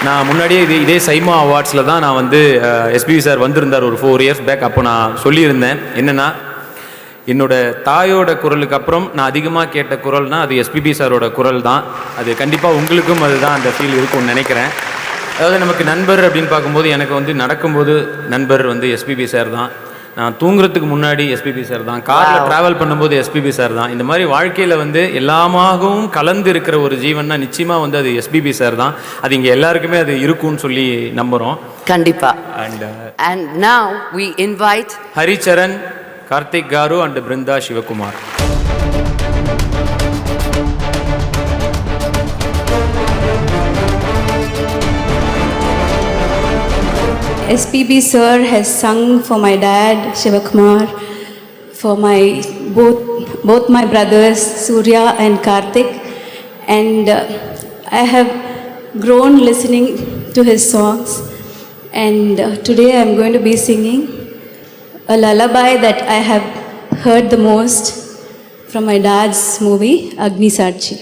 நான் முன்னாடியே இதே சைமா அவார்ட்ஸில் தான் நான் வந்து எஸ்பிபி சார் வந்திருந்தார் ஒரு 4 இயர்ஸ் பேக். அப்போ நான் சொல்லியிருந்தேன் என்னென்னா, என்னோட தாயோட குரலுக்கு அப்புறம் நான் அதிகமாக கேட்ட குரல்னால் அது எஸ்பிபி சாரோட குரல் தான். அது கண்டிப்பாக உங்களுக்கும் அதுதான் அந்த ஃபீல் இருக்கும்னு நினைக்கிறேன். அதாவது நமக்கு நண்பர் அப்படின்னு பார்க்கும்போது எனக்கு வந்து நடக்கும்போது நண்பர் வந்து எஸ்பிபி சார் தான். நான் தூங்குறதுக்கு முன்னாடி எஸ்பிபி சார் தான். காரில் ட்ராவல் பண்ணும்போது எஸ்பிபி சார் தான். இந்த மாதிரி வாழ்க்கையில் வந்து எல்லாமாகவும் கலந்து இருக்கிற ஒரு ஜீவன்னா நிச்சயமாக வந்து அது எஸ்பிபி சார் தான். அது இங்கே எல்லாருக்குமே அது இருக்கும்னு சொல்லி நம்புகிறோம். கண்டிப்பாக. And now we invite Haricharan, Karthik car and Brinda Sivakumar. SPB sir has sung for my dad Shivakumar, for my both my brothers Surya and Karthik, and I have grown listening to his songs, and today I am going to be singing a lullaby that I have heard the most from my dad's movie Agni Sachi.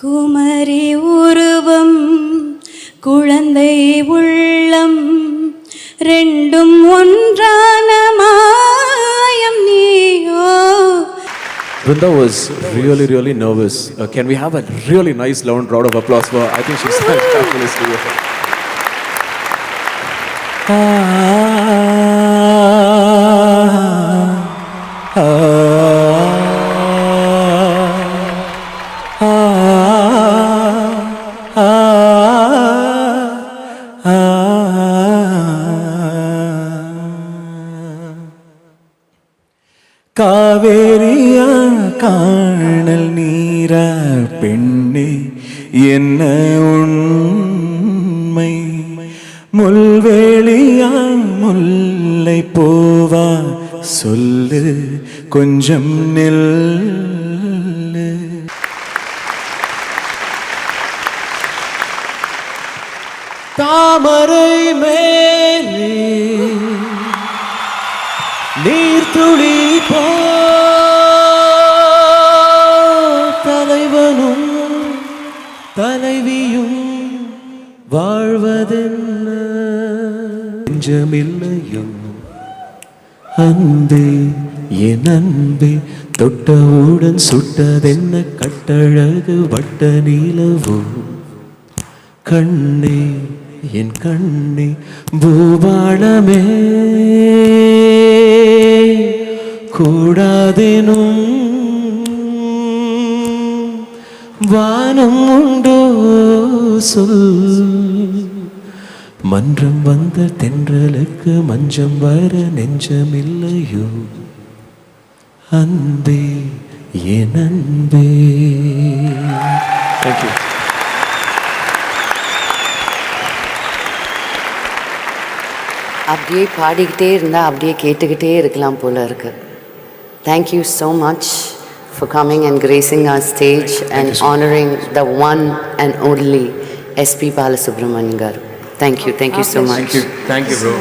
Kumari uruvam குழந்தை உள்ளம் ரெண்டும் ஒன்றான மாயம் நீயோ. Vrinda was really nervous. Can we have a really nice loud round of applause for her? I think she's fabulously well. காவேரியா காணல் நீரா பெண்ணே என்ன உண்மை, முள்வேலியா முல்லை பூவா சொல்லு கொஞ்சம் நில்லு. தாமரை மேலே நீர்த்துளி போ தலைவனும் தலைவியும் வாழ்வதென்ன, நெஞ்சமில்லையோ அன்பே என் அன்பே, தொட்டவுடன் சுட்டதென்ன கட்டழகு வட்ட நீலவோ, கண்ணே என் கண்ணே பூபாளமே கூடாதேனும் வானம் உண்டோ சொல், மன்றம் வந்த தென்றலுக்கு மஞ்சம் வர நெஞ்சமில்லையோ அன்பே என் அன்பே. Thank you. அப்படியே பாடிக்கிட்டே இருந்தால் அப்படியே கேட்டுக்கிட்டே இருக்கலாம் போல இருக்கு. Thank you so much for coming and gracing our stage and honoring the one and only SP Balasubramanian garu. Thank you so much. Thank you bro.